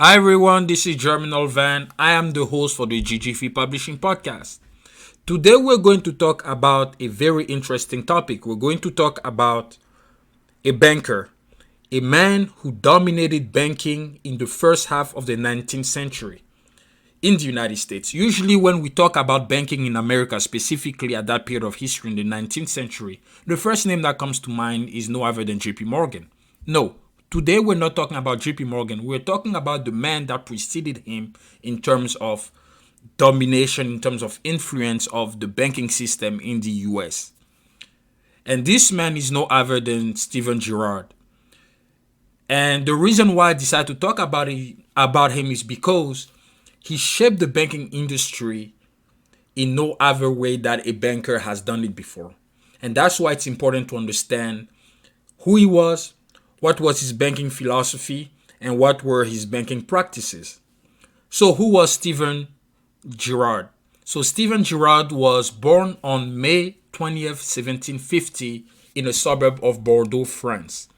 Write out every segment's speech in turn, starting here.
Hi everyone, this is Germinal Van. I am the host for the GGV Publishing Podcast. Today we're going to talk about a very interesting topic. We're going to talk about a banker, a man who dominated banking in the first half of the 19th century in the United States. Usually when we talk about banking in America, specifically at that period of history in the 19th century, the first name that comes to mind is no other than JP Morgan. No, today we're not talking about JP Morgan. We're talking about the man that preceded him in terms of domination, in terms of influence of the banking system in the US. And this man is no other than Stephen Girard. And the reason why I decided to talk about him is because he shaped the banking industry in no other way that a banker has done it before. And that's why it's important to understand who he was, what was his banking philosophy, and what were his banking practices. So who was Stephen Girard? So Stephen Girard was born on May 20th, 1750 in a suburb of Bordeaux, France.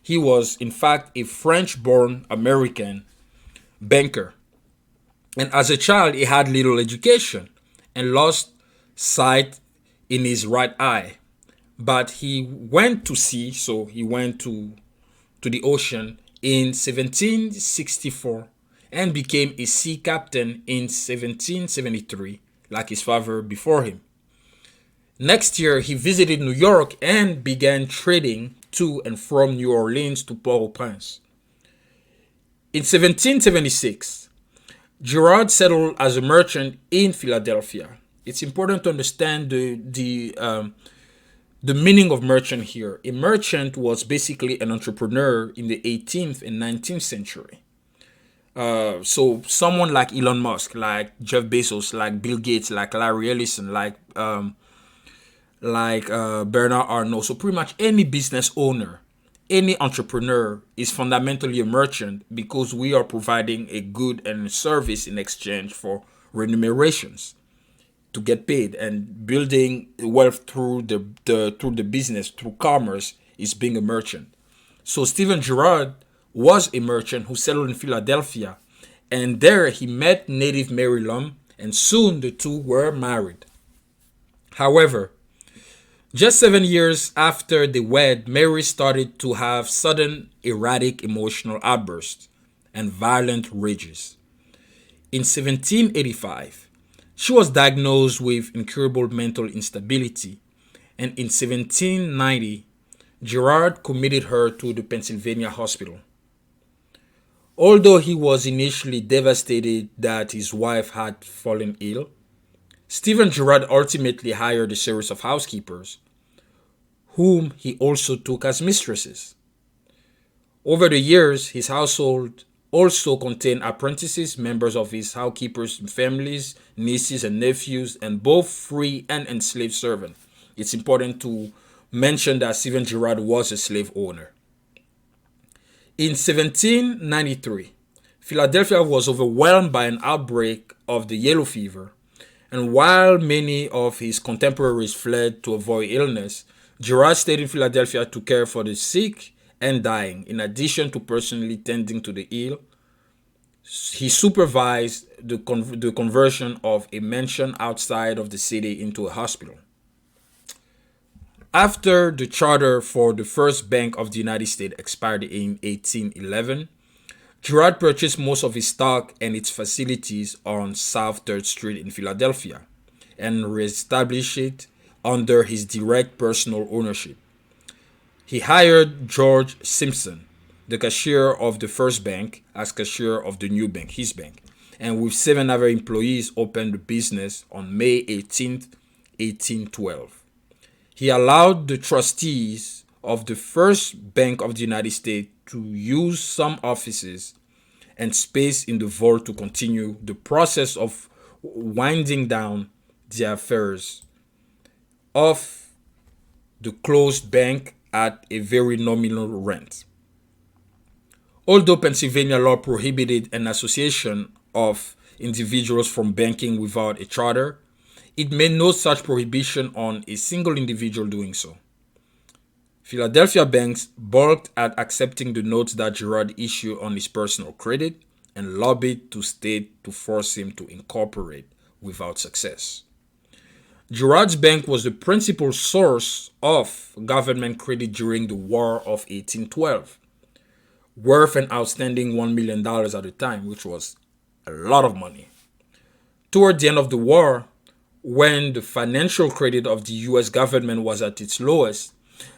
He was in fact a French-born American banker. And as a child, he had little education and lost sight in his right eye. But he went to sea, so he went to the ocean in 1764 and became a sea captain in 1773, like his father before him. Next year, he visited New York and began trading to and from New Orleans to Port-au-Prince. In 1776, Girard settled as a merchant in Philadelphia. It's important to understand the meaning of merchant here. A merchant was basically an entrepreneur in the 18th and 19th century. So someone like Elon Musk, like Jeff Bezos, like Bill Gates, like Larry Ellison, like Bernard Arnault. So pretty much any business owner, any entrepreneur is fundamentally a merchant because we are providing a good and a service in exchange for remunerations to get paid, and building wealth through the business, through commerce, is being a merchant. So Stephen Girard was a merchant who settled in Philadelphia, and there he met native Mary Lum, and soon the two were married. However, just 7 years after they wed, Mary started to have sudden erratic emotional outbursts and violent rages. In 1785, she was diagnosed with incurable mental instability, and in 1790, Girard committed her to the Pennsylvania hospital. Although he was initially devastated that his wife had fallen ill, Stephen Girard ultimately hired a series of housekeepers, whom he also took as mistresses. Over the years, his household also contained apprentices, members of his housekeepers' families, nieces and nephews, and both free and enslaved servants. It's important to mention that Stephen Girard was a slave owner. In 1793, Philadelphia was overwhelmed by an outbreak of the yellow fever, and while many of his contemporaries fled to avoid illness, Girard stayed in Philadelphia to care for the sick and dying. In addition to personally tending to the ill, he supervised the conversion of a mansion outside of the city into a hospital. After the charter for the first Bank of the United States expired in 1811, Girard purchased most of his stock and its facilities on South 3rd Street in Philadelphia and reestablished it under his direct personal ownership. He hired George Simpson, the cashier of the first bank, as cashier of the new bank, his bank, and with 7 other employees opened the business on May 18th, 1812. He allowed the trustees of the first Bank of the United States to use some offices and space in the vault to continue the process of winding down the affairs of the closed bank at a very nominal rent. Although Pennsylvania law prohibited an association of individuals from banking without a charter, it made no such prohibition on a single individual doing so. Philadelphia banks balked at accepting the notes that Girard issued on his personal credit, and lobbied to state to force him to incorporate without success. Girard's bank was the principal source of government credit during the War of 1812, worth an outstanding $1 million at the time, which was a lot of money. Toward the end of the war, when the financial credit of the US government was at its lowest,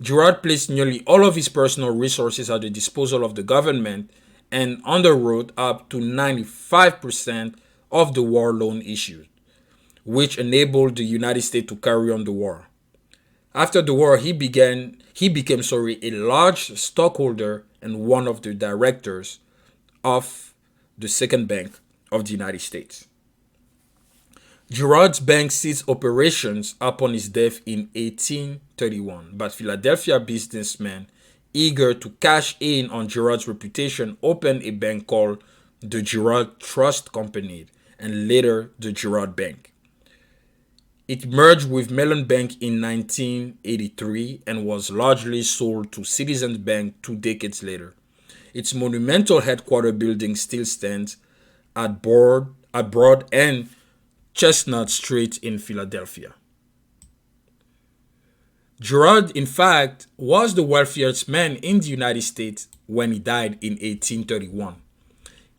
Girard placed nearly all of his personal resources at the disposal of the government and underwrote up to 95% of the war loan issued, which enabled the United States to carry on the war. After the war, he became a large stockholder and one of the directors of the Second Bank of the United States. Girard's bank ceased operations upon his death in 1831, but Philadelphia businessmen eager to cash in on Girard's reputation opened a bank called the Girard Trust Company and later the Girard Bank. It merged with Mellon Bank in 1983 and was largely sold to Citizens Bank 2 decades later. Its monumental headquarters building still stands at Broad and Chestnut Street in Philadelphia. Girard, in fact, was the wealthiest man in the United States when he died in 1831.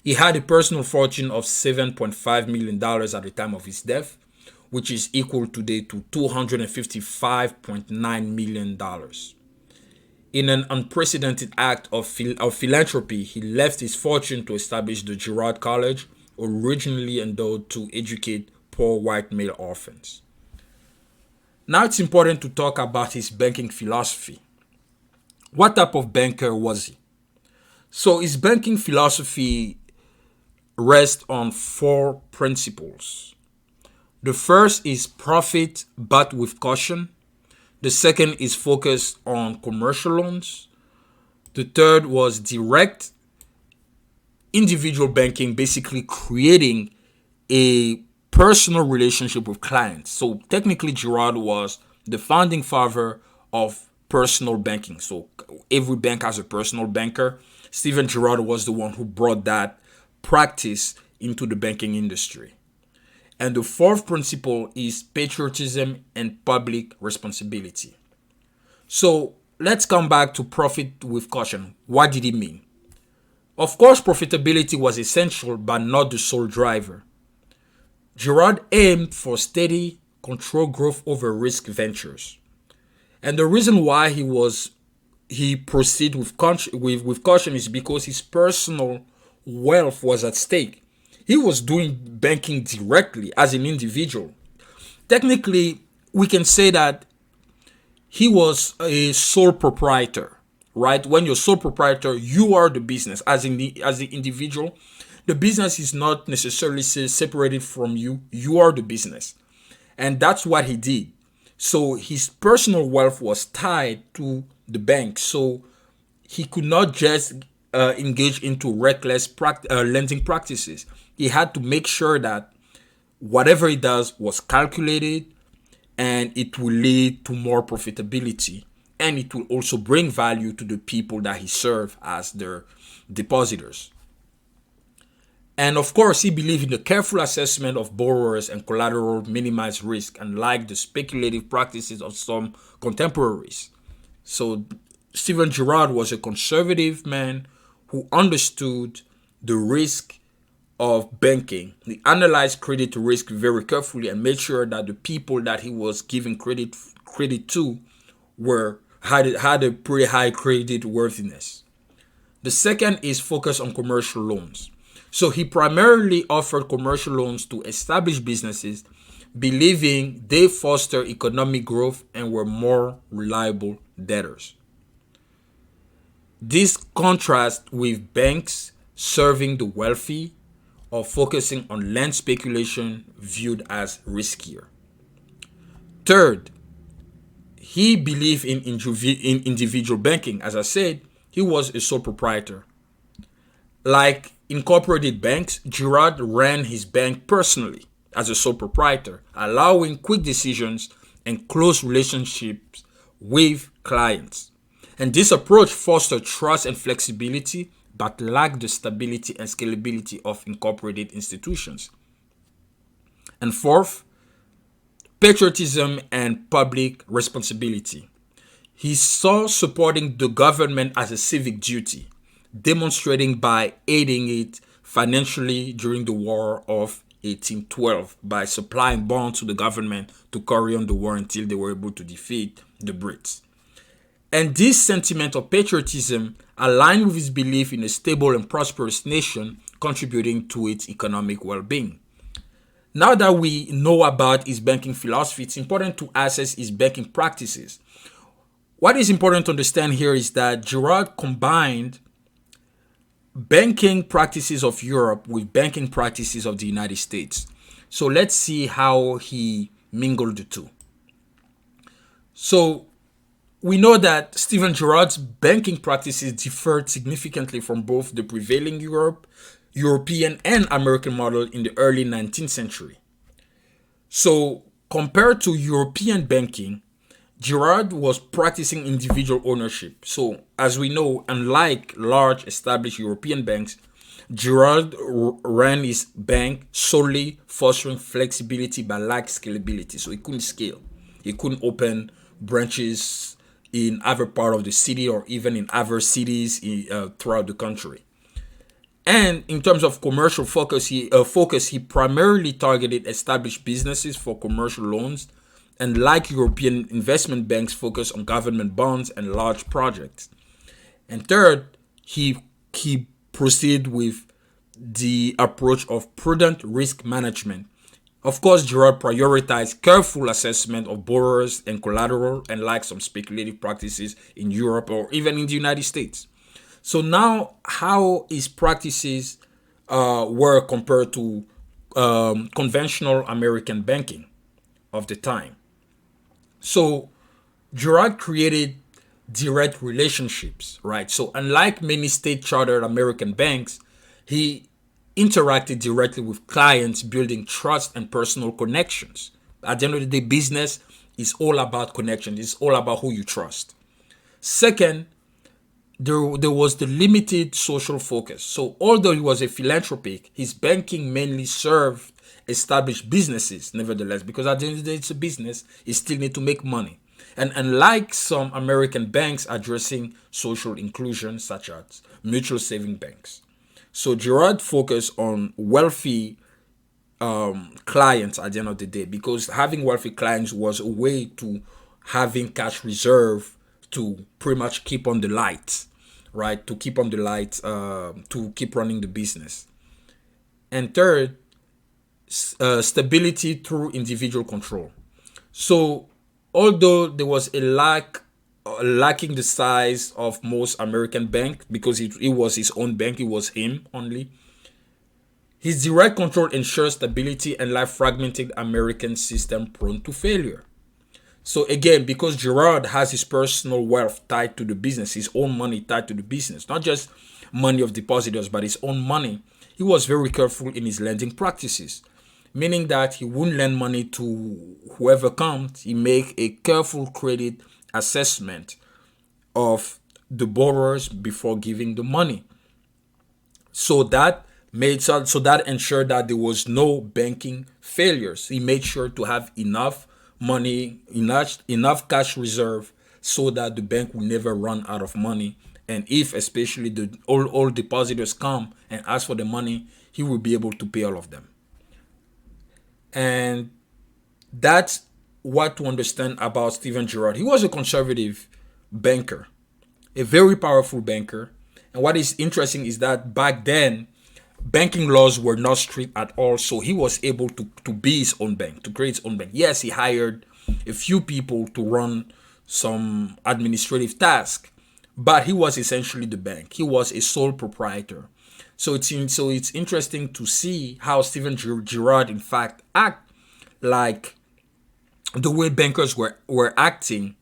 He had a personal fortune of $7.5 million at the time of his death, which is equal today to $255.9 million. In an unprecedented act of philanthropy, he left his fortune to establish the Girard College, originally endowed to educate poor white male orphans. Now it's important to talk about his banking philosophy. What type of banker was he? So his banking philosophy rests on 4 principles. The first is profit but with caution. The second is focused on commercial loans. The third was direct individual banking, basically creating a personal relationship with clients. So technically, Girard was the founding father of personal banking. So every bank has a personal banker. Stephen Girard was the one who brought that practice into the banking industry. And the fourth principle is patriotism and public responsibility. So let's come back to profit with caution. What did he mean? Of course, profitability was essential, but not the sole driver. Girard aimed for steady, controlled growth over risk ventures. And the reason why he proceeded with caution is because his personal wealth was at stake. He was doing banking directly as an individual. Technically, we can say that he was a sole proprietor, right? When you're sole proprietor, you are the business. As the individual, the business is not necessarily separated from you. You are the business. And that's what he did. So his personal wealth was tied to the bank. So he could not just engage into reckless lending practices. He had to make sure that whatever he does was calculated and it will lead to more profitability. And it will also bring value to the people that he served as their depositors. And of course, he believed in the careful assessment of borrowers and collateral minimize risk, unlike the speculative practices of some contemporaries. So Stephen Girard was a conservative man who understood the risk of banking. He analyzed credit risk very carefully and made sure that the people that he was giving credit to had a pretty high credit worthiness. The second is focus on commercial loans. So he primarily offered commercial loans to established businesses, believing they foster economic growth and were more reliable debtors. This contrasts with banks serving the wealthy or focusing on land speculation viewed as riskier. Third, he believed in individual banking. As I said, he was a sole proprietor. Like incorporated banks, Girard ran his bank personally as a sole proprietor, allowing quick decisions and close relationships with clients. And this approach fostered trust and flexibility but lack the stability and scalability of incorporated institutions. And fourth, patriotism and public responsibility. He saw supporting the government as a civic duty, demonstrating by aiding it financially during the War of 1812 by supplying bonds to the government to carry on the war until they were able to defeat the Brits. And this sentiment of patriotism aligned with his belief in a stable and prosperous nation, contributing to its economic well-being. Now that we know about his banking philosophy, it's important to assess his banking practices. What is important to understand here is that Girard combined banking practices of Europe with banking practices of the United States. So let's see how he mingled the two. So we know that Stephen Girard's banking practices differed significantly from both the prevailing European and American model in the early 19th century. So compared to European banking, Girard was practicing individual ownership. So, as we know, unlike large established European banks, Girard ran his bank solely fostering flexibility but lacked scalability. So, he couldn't scale. He couldn't open branches in other part of the city or even in other cities throughout the country. And in terms of commercial focus, he primarily targeted established businesses for commercial loans, and like European investment banks, focus on government bonds and large projects. And third, he proceeded with the approach of prudent risk management. Of course, Girard prioritized careful assessment of borrowers and collateral, and like some speculative practices in Europe or even in the United States. So now, how his practices were compared to conventional American banking of the time. So Girard created direct relationships, right? So unlike many state-chartered American banks, he interacted directly with clients, building trust and personal connections. At the end of the day, business is all about connections. It's all about who you trust. Second, there was the limited social focus. So although he was a philanthropic, his banking mainly served established businesses, nevertheless, because at the end of the day, it's a business. It still need to make money. And unlike some American banks addressing social inclusion, such as mutual saving banks. So Girard focused on wealthy clients at the end of the day, because having wealthy clients was a way to having cash reserve to pretty much keep on the lights, right? To keep on the lights, to keep running the business. And third, stability through individual control. So although there was a lacking the size of most American banks, because it was his own bank, it was him only, his direct control ensures stability and life fragmented American system prone to failure. So again, because Girard has his personal wealth tied to the business, his own money tied to the business, not just money of depositors, but his own money, he was very careful in his lending practices, meaning that he wouldn't lend money to whoever comes. He make a careful credit assessment of the borrowers before giving the money. So that ensured that there was no banking failures. He made sure to have enough money, enough cash reserve, so that the bank will never run out of money. And if especially the all depositors come and ask for the money, he will be able to pay all of them. And that's what to understand about Stephen Girard. He was a conservative banker, a very powerful banker. And what is interesting is that back then, banking laws were not strict at all. So he was able to be his own bank, to create his own bank. Yes, he hired a few people to run some administrative tasks, but he was essentially the bank. He was a sole proprietor. So it's interesting to see how Stephen Girard, in fact, act like the way bankers were acting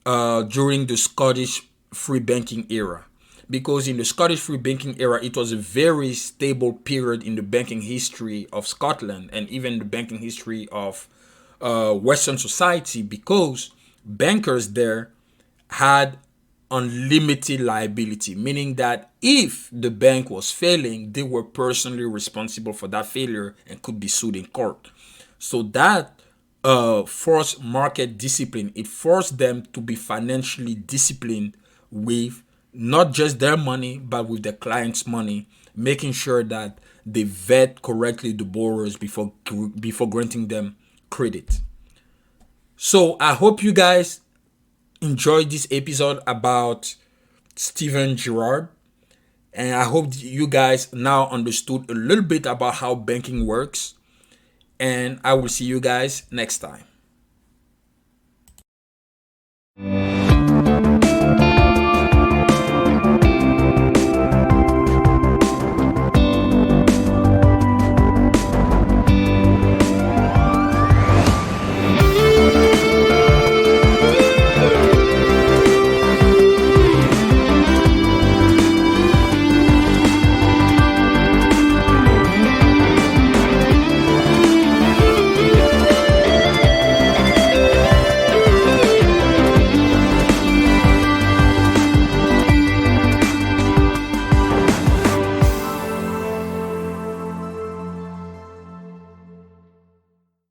during the Scottish free banking era. Because in the Scottish free banking era, it was a very stable period in the banking history of Scotland and even the banking history of Western society, because bankers there had unlimited liability, meaning that if the bank was failing, they were personally responsible for that failure and could be sued in court. So that forced market discipline. It forced them to be financially disciplined with not just their money, but with the client's money, making sure that they vet correctly the borrowers before granting them credit. So I hope you guys enjoyed this episode about Steven Girard. And I hope you guys now understood a little bit about how banking works. And I will see you guys next time.